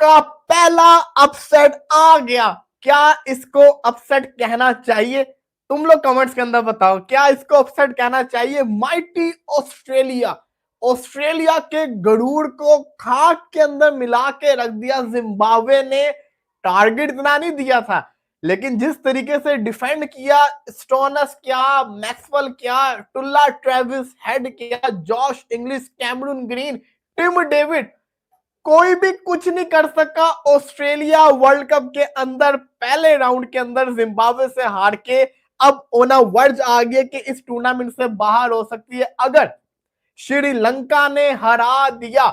का पहला अपसेट आ गया। क्या इसको अपसेट कहना चाहिए? तुम लोग कमेंट्स के अंदर बताओ, क्या इसको अपसेट कहना चाहिए? माइटी ऑस्ट्रेलिया, ऑस्ट्रेलिया के गरुड़ को खाक के अंदर मिला के रख दिया जिम्बाब्वे ने। टारगेट इतना नहीं दिया था, लेकिन जिस तरीके से डिफेंड किया, स्टोनस क्या, मैक्सवेल क्या, टुल्ला ट्रेविस हेड किया, Josh Inglis, Cameron Green, Tim David, कोई भी कुछ नहीं कर सका। ऑस्ट्रेलिया वर्ल्ड कप के अंदर पहले राउंड के अंदर जिम्बाब्वे से हार के अब ऑन अ वर्ज आ गया कि इस टूर्नामेंट से बाहर हो सकती है अगर श्रीलंका ने हरा दिया।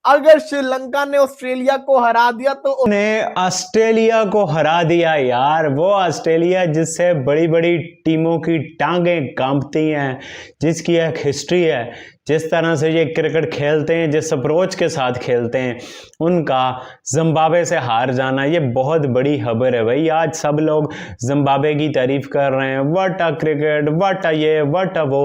अगर श्रीलंका ने ऑस्ट्रेलिया को हरा दिया तो उन्हें ऑस्ट्रेलिया को हरा दिया यार। वो ऑस्ट्रेलिया जिससे बड़ी बड़ी टीमों की टांगें कांपती हैं, जिसकी एक हिस्ट्री है, जिस तरह से ये क्रिकेट खेलते हैं, जिस अप्रोच के साथ खेलते हैं, उनका जिम्बाब्वे से हार जाना ये बहुत बड़ी खबर है भाई। आज सब लोग जिम्बाब्वे की तारीफ कर रहे हैं, what a cricket, what a ये, व्हाट अ वो।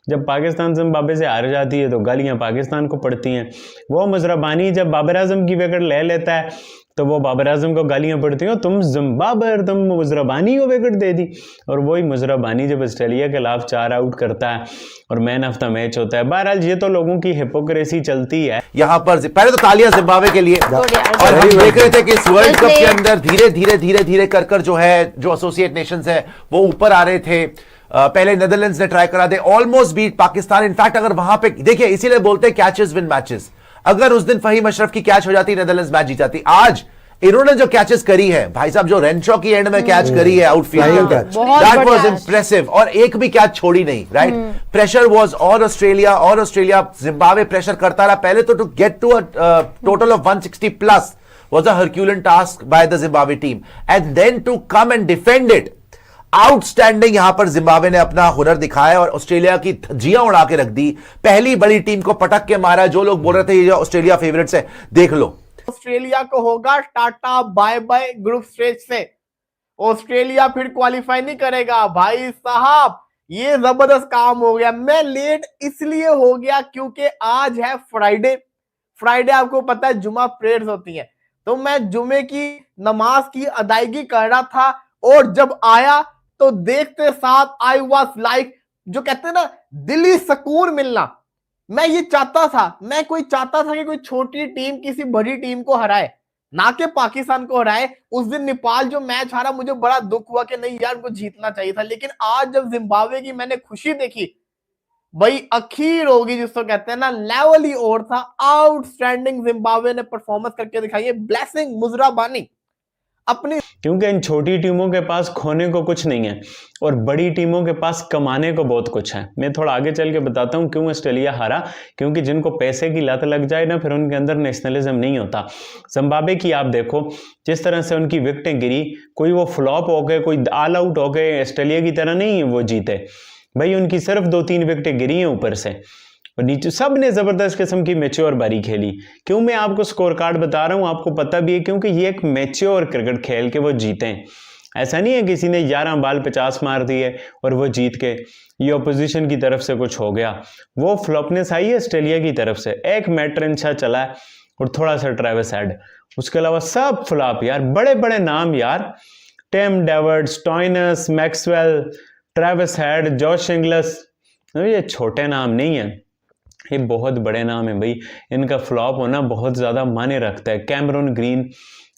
जब पाकिस्तान जिम्बाब्वे से हार जाती है तो गालियां पाकिस्तान को पड़ती हैं। वो मुजरबानी जब बाबर आजम की विकेट ले लेता है तो वो बाबर आजम को गालियां पड़ती हैं, तुम जिम्बाब्वे, तुम मुजरबानी को विकेट दे दी। और वही मुजरबानी जब ऑस्ट्रेलिया के खिलाफ 4 आउट करता है और मैन ऑफ द मैच होता है। बहरहाल ये तो लोगों की हिपोक्रेसी चलती है। यहाँ पर पहले तो तालियां जिम्बाब्वे के लिए। और हम देख रहे थे कि इस वर्ल्ड कप के अंदर धीरे धीरे कर जो है, जो एसोसिएट नेशंस है वो ऊपर आ रहे थे। पहले नेदरलैंड्स ने ट्राई करा, they almost beat Pakistan. In fact अगर वहां पे देखिए, इसीलिए बोलते हैं कैचेस विन मैचेस। अगर उस दिन फहीम अशरफ की कैच हो जाती, नेदरलैंड्स मैच जीत जाती। आज इन्होंने जो कैचेस करी है भाई साहब, जो रेंशॉ की एंड में कैच करी है आउटफील्ड, दैट वाज इंप्रेसिव। और एक भी कैच छोड़ी नहीं, right. Pressure was on Australia, और ऑस्ट्रेलिया जिम्बाब्वे प्रेशर करता रहा। पहले तो to get to a total of 160 plus was a herculean task by the Zimbabwe team, and then to come and defend it, outstanding. यहां पर Zimbabwe ने अपना हुनर दिखाया और ऑस्ट्रेलिया की धज्जियां उड़ा के रख दी। पहली बड़ी टीम को पटक के मारा। जो लोग बोल रहे थे ये ऑस्ट्रेलिया फेवरेट्स है, देख लो, ऑस्ट्रेलिया को होगा tata bye bye group stage से। ऑस्ट्रेलिया फिर क्वालिफाई नहीं करेगा भाई साहब। ये जबरदस्त काम हो गया। मैं लेट इसलिए हो गया क्योंकि आज है फ्राइडे। फ्राइडे आपको पता है जुमा प्रेयर्स होती हैं, तो मैं जुमे की नमाज की अदायगी कर रहा था और जब आया तो देखते साथ आई वाज लाइक, जो कहते हैं ना दिली सुकून मिलना। मैं ये चाहता था, मैं चाहता था कि कोई छोटी टीम किसी बड़ी टीम को हराए, ना कि पाकिस्तान को हराए। उस दिन नेपाल जो मैच हारा, मुझे बड़ा दुख हुआ कि नहीं यार, उनको जीतना चाहिए था। लेकिन आज जब जिम्बाब्वे की मैंने खुशी देखी, भाई अखीर होगी जिसको कहते हैं ना, लेवल ही और था। आउटस्टैंडिंग जिम्बाब्वे ने परफॉर्मेंस करके दिखाई है। ब्लेसिंग मुजराबानी अपनी, क्योंकि इन छोटी टीमों के पास खोने को कुछ नहीं है और बड़ी टीमों के पास कमाने को बहुत कुछ है। मैं थोड़ा आगे चल के बताता हूं क्यों ऑस्ट्रेलिया हारा। क्योंकि जिनको पैसे की लत लग जाए ना, फिर उनके अंदर नेशनलिज्म नहीं होता। जिम्बाब्वे की आप देखो जिस तरह से उनकी विकेटें गिरी, कोई वो फ्लॉप हो गए, कोई ऑल आउट हो गए, ऑस्ट्रेलिया की तरह नहीं वो जीते भाई। उनकी सिर्फ 2-3 विकेटें गिरी हैं ऊपर से, और नीचे सब ने जबरदस्त किस्म की मैच्योर बारी खेली। क्यों मैं आपको स्कोर कार्ड बता रहा हूं, आपको पता भी है, क्योंकि ये एक मैच्योर क्रिकेट खेल के वो जीते हैं। ऐसा नहीं है किसी ने 11 बाल 50 मार दिए और वो जीत के, ये ऑपोजिशन की तरफ से कुछ हो गया। वो फ्लॉपनेस आई है ऑस्ट्रेलिया की तरफ से। एक मैट रेंशा चला है और थोड़ा सा ट्रेविस हेड, उसके अलावा सब फ्लॉप यार। बड़े बड़े नाम यार, Tim David, Stoinis, Maxwell, Travis Head, Josh Inglis, ये छोटे नाम नहीं है, ये बहुत बड़े नाम है भाई। इनका फ्लॉप होना बहुत ज्यादा मायने रखता है। कैमरून ग्रीन,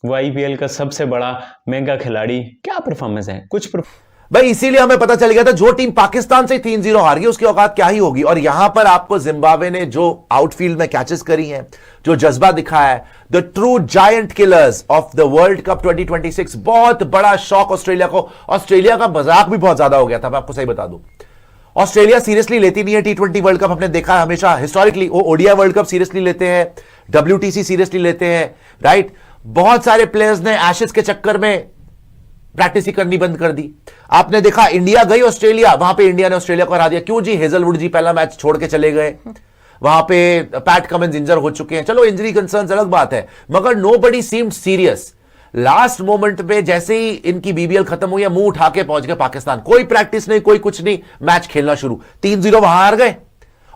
वो आईपीएल का सबसे बड़ा महंगा खिलाड़ी, क्या परफॉर्मेंस है कुछ भाई। इसीलिए हमें पता चल गया था जो टीम पाकिस्तान से 3-0 हार गई उसकी औकात क्या ही होगी। और यहां पर आपको जिम्बाब्वे ने जो आउटफील्ड में कैचेस करी हैं, जो जज्बा दिखाया है, the true giant killers of the world cup 2026, बहुत बड़ा शॉक ऑस्ट्रेलिया को। ऑस्ट्रेलिया का मजाक भी बहुत ज्यादा हो गया था, मैं आपको सही बता दूं। ऑस्ट्रेलिया सीरियसली लेती नहीं है T20 वर्ल्ड कप, हमने देखा हमेशा हिस्टोरिकली। वो ओडीआई वर्ल्ड कप सीरियसली लेते हैं, WTC सीरियसली लेते हैं, राइट। बहुत सारे प्लेयर्स ने एशेज के चक्कर में प्रैक्टिस ही करनी बंद कर दी। आपने देखा इंडिया गई ऑस्ट्रेलिया, वहां पे इंडिया ने ऑस्ट्रेलिया को हरा दिया। क्यों जी? हेजलवुड जी पहला मैच छोड़ के चले गए, वहां पे पैट कमिंस इंजर हो चुके हैं। चलो इंजरी कंसर्न्स अलग बात है, मगर nobody seemed serious. Last moment पे जैसे ही इनकी बीबीएल खत्म हुई है, मुंह उठा के पहुंच गए पाकिस्तान। कोई प्रैक्टिस नहीं, कोई कुछ नहीं, मैच खेलना शुरू। 3-0 वहां हार गए।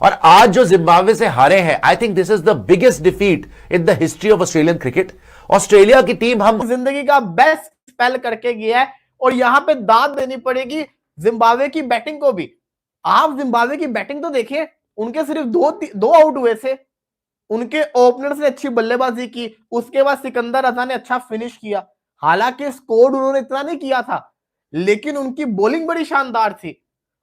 और आज जो जिम्बाब्वे से हारे हैं, I think this is the biggest defeat in the history of Australian cricket. Australia की टीम हम जिंदगी का बेस्ट स्पेल करके गया है और यहां पे दाद देनी पड़ेगी जिम्बाब्वे की बैटिंग को भी। आप जिम्बाब्वे की बैटिंग तो देखिए, उनके सिर्फ दो आउट हुए थे, उनके ओपनर्स ने अच्छी बल्लेबाजी की, उसके बाद सिकंदर रजा ने अच्छा फिनिश किया। हालांकि स्कोर उन्होंने इतना नहीं किया था, लेकिन उनकी बॉलिंग बड़ी शानदार थी।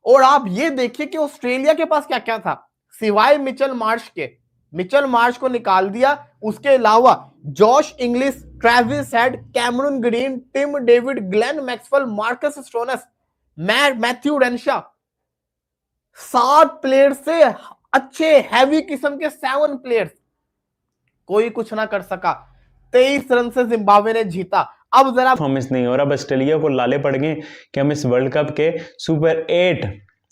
और आप ये देखिए कि ऑस्ट्रेलिया के पास क्या क्या था, सिवाय मिचेल मार्श के। मिचेल मार्श को निकाल दिया, उसके अलावा Josh Inglis, Travis Head, Cameron Green, Tim David, Glenn Maxwell, Marcus Stoinis, Matthew Renshaw, 7 player से अच्छे हैवी किस्म के 7 प्लेयर्स, कोई कुछ ना कर सका। 23 रन से जिम्बाब्वे ने जीता। अब जरा परफॉर्मेंस नहीं हो रहा, बस ऑस्ट्रेलिया को लाले पड़ गए कि हम इस वर्ल्ड कप के सुपर 8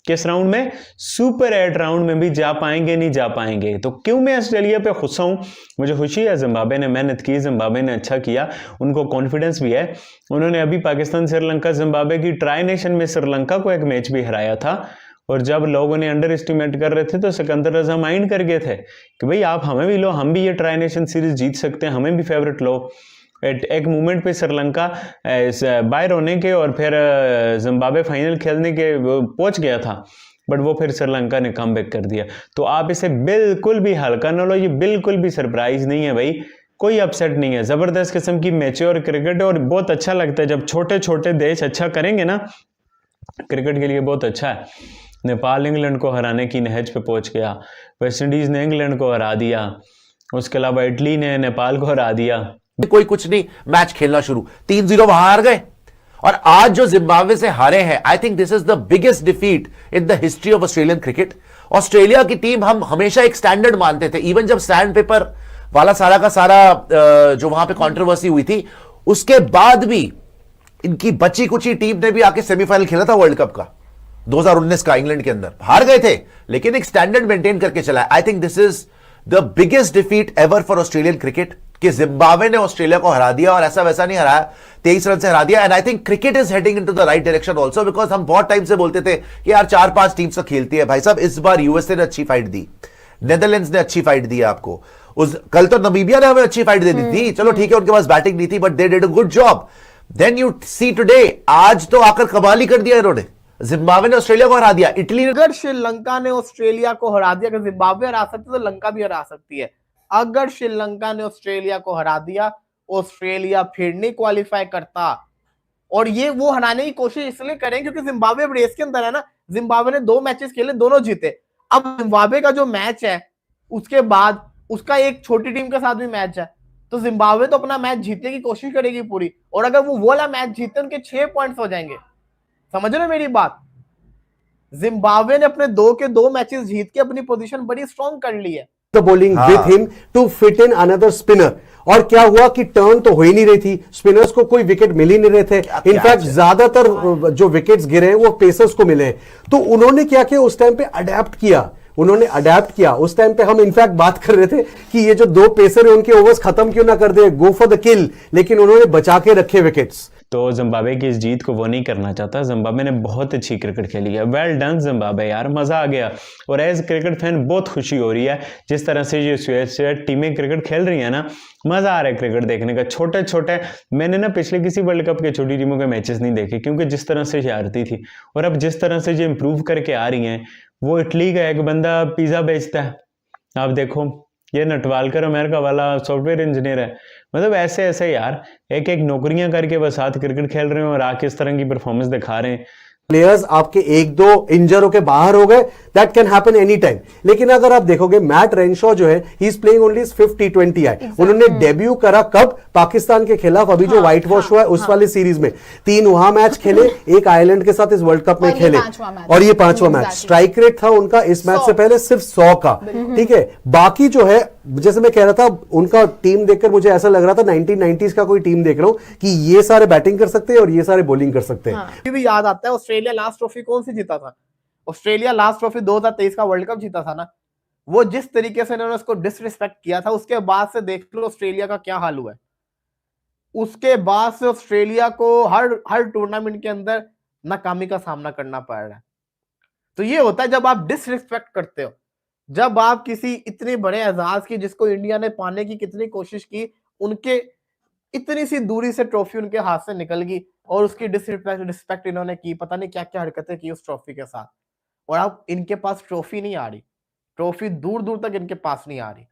किस राउंड में, सुपर 8 राउंड में भी जा पाएंगे नहीं जा पाएंगे। तो क्यों मैं ऑस्ट्रेलिया पे खुश हूं? मुझे खुशी है, जिम्बाब्वे ने मेहनत की, जिम्बाब्वे ने अच्छा किया, उनको कॉन्फिडेंस भी है। उन्होंने अभी पाकिस्तान श्रीलंका जिम्बाब्वे की ट्राई नेशन में श्रीलंका को एक मैच भी हराया था। और जब लोगों ने अंडर एस्टिमेट कर रहे थे तो सिकंदर रजा माइंड कर गए थे कि भाई आप हमें भी लो, हम भी ये ट्राई नेशन सीरीज जीत सकते हैं, हमें भी फेवरेट लो। एक मोमेंट पे श्रीलंका बाहर होने के और फिर जिम्बाब्वे फाइनल खेलने के पहुंच गया था, बट वो फिर श्रीलंका ने कमबैक कर दिया। तो आप इसे बिल्कुल भी हल्का न लो, ये बिल्कुल भी सरप्राइज नहीं है भाई, कोई अपसेट नहीं है। जबरदस्त किस्म की मैच्योर क्रिकेट है और बहुत अच्छा लगता है जब छोटे छोटे देश अच्छा करेंगे ना, क्रिकेट के लिए बहुत अच्छा है। नेपाल इंग्लैंड को हराने की नहज पे पहुंच गया, वेस्ट इंडीज ने इंग्लैंड को हरा दिया, उसके अलावा इटली ने नेपाल को हरा दिया। कोई कुछ नहीं, मैच खेलना शुरू, 3-0 वहां हार गए। और आज जो जिम्बाब्वे से हारे हैं, I think this is the biggest defeat in the history of Australian cricket. Australia की टीम हम हमेशा एक स्टैंडर्ड मानते थे, इवन जब सैंड पेपर वाला सारा का सारा जो वहां पे कंट्रोवर्सी हुई थी, उसके बाद भी इनकी बची कुची टीम ने भी आके सेमीफाइनल खेला था वर्ल्ड कप का 2019 का, इंग्लैंड के अंदर हार गए थे, लेकिन एक स्टैंडर्ड मेंटेन करके चला। I think this is the biggest defeat ever for Australian cricket कि जिम्बाब्वे ने ऑस्ट्रेलिया को हरा दिया, और ऐसा वैसा नहीं हराया, 23 रन से हरा दिया। And I think cricket is heading into the right direction also, because हम बहुत टाइम से बोलते थे कि यार 4-5 टीम्स तो खेलती है। भाई साहब, इस बार यूएसए ने अच्छी फाइट दी, नेदरलैंड्स ने अच्छी फाइट दी आपको, कल तो नमीबिया ने हमें अच्छी फाइट दे दी थी, चलो ठीक है उनके पास बैटिंग नहीं थी, but they did a good job. Then you see today, आज तो आकर कमाल ही कर दिया इन्होंने, जिम्बाब्वे ने ऑस्ट्रेलिया को हरा दिया। इटली ने, अगर श्रीलंका ने ऑस्ट्रेलिया को हरा दिया, अगर जिम्बाब्वे हरा सकती है तो लंका भी हरा सकती है। अगर श्रीलंका ने ऑस्ट्रेलिया को हरा दिया, ऑस्ट्रेलिया फिर नहीं क्वालिफाई करता। और ये वो हराने की कोशिश इसलिए करें क्योंकि जिम्बाब्वे रेस के अंदर है ना। जिम्बाब्वे ने 2 मैचेस खेले, दोनों जीते। अब जिम्बाब्वे का जो मैच है उसके बाद उसका एक छोटी टीम के साथ भी मैच है, तो जिम्बाब्वे तो अपना मैच जीतने की कोशिश करेगी पूरी। और अगर वो वाला मैच जीते, उनके 6 पॉइंट्स हो जाएंगे। समझ रहे हो मेरी बात? जिम्बाब्वे ने अपने 2 के 2 मैचेस जीत के अपनी पोजीशन बड़ी स्ट्रॉन्ग कर ली है। The bowling with him to fit in another spinner। और क्या हुआ कि टर्न तो हो ही नहीं रही थी, स्पिनर्स को कोई विकेट मिल ही नहीं रहे थे। इनफैक्ट ज्यादातर जो विकेट्स गिरे हैं वो पेसर्स को मिले। तो उन्होंने क्या किया, उस टाइम पे अडेप्ट किया, उन्होंने अडेप्ट किया। उस टाइम पे हम इनफैक्ट बात कर रहे थे कि ये जो 2 पेसर है उनके ओवर्स खत्म क्यों ना कर दे, गो फॉर द किल, लेकिन उन्होंने बचा के रखे विकेट्स। तो जिम्बाब्वे की इस जीत को वो नहीं करना चाहता। जिम्बाब्वे ने बहुत अच्छी क्रिकेट खेली है, वेल डन जिम्बाब्वे यार, मजा आ गया। और एज क्रिकेट फैन बहुत खुशी हो रही है जिस तरह से ये टीमें क्रिकेट खेल रही है ना, मजा आ रहा है क्रिकेट देखने का। छोटे छोटे, मैंने ना पिछले किसी वर्ल्ड कप के छोटी टीमों के मैचेस नहीं देखे, क्योंकि जिस तरह से ये हारती थी और अब जिस तरह से ये इंप्रूव करके आ रही हैं। वो इटली का एक बंदा पिज्जा बेचता है, आप देखो, ये नटवालकर अमेरिका वाला सॉफ्टवेयर इंजीनियर है। मतलब ऐसे ऐसे यार एक एक नौकरियां करके बस साथ क्रिकेट खेल रहे हैं और आके इस तरह की परफॉर्मेंस दिखा रहे हैं। प्लेयर्स आपके 1-2 इंजर होके बाहर हो गए, that can happen any time. लेकिन अगर आप देखोगे मैट रेनशॉ जो है, he is playing only 5th T20 है। उन्होंने डेब्यू करा कब, पाकिस्तान के खिलाफ, अभी जो व्हाइट वॉश हुआ है उस वाली सीरीज में। 3 वहां मैच खेले, एक आयरलैंड के साथ इस वर्ल्ड कप में खेले, और ये 5वां मैच। स्ट्राइक रेट था उनका इस मैच से पहले सिर्फ 100 का, ठीक है। बाकी जो है, जैसे मैं कह रहा था, उनका टीम देखकर मुझे ऐसा लग रहा था 1990s का कोई टीम देख रहा हूं कि ये सारे बैटिंग कर सकते हैं और ये सारे बॉलिंग कर सकते हैं। अभी भी याद आता है ऑस्ट्रेलिया लास्ट ट्रॉफी कौन सी जीता था? ऑस्ट्रेलिया लास्ट ट्रॉफी 2023 का वर्ल्ड कप जीता था ना। वो जिस तरीके से उन्होंने उसको डिसरिस्पेक्ट किया था, उसके बाद से देख लो ऑस्ट्रेलिया का क्या हाल हुआ है। उसके बाद से ऑस्ट्रेलिया को हर टूर्नामेंट के अंदर नाकामी का सामना करना पड़ रहा है। तो ये होता है जब आप डिसरिस्पेक्ट करते हो, जब आप किसी इतने बड़े एजाज की, जिसको इंडिया ने पाने की कितनी कोशिश की, उनके इतनी सी दूरी से ट्रॉफी उनके हाथ से निकल गई और उसकी डिसरिस्पेक्ट इन्होंने की, पता नहीं क्या क्या हरकतें की उस ट्रॉफी के साथ। और अब इनके पास ट्रॉफी नहीं आ रही, ट्रॉफी दूर दूर तक इनके पास नहीं आ रही।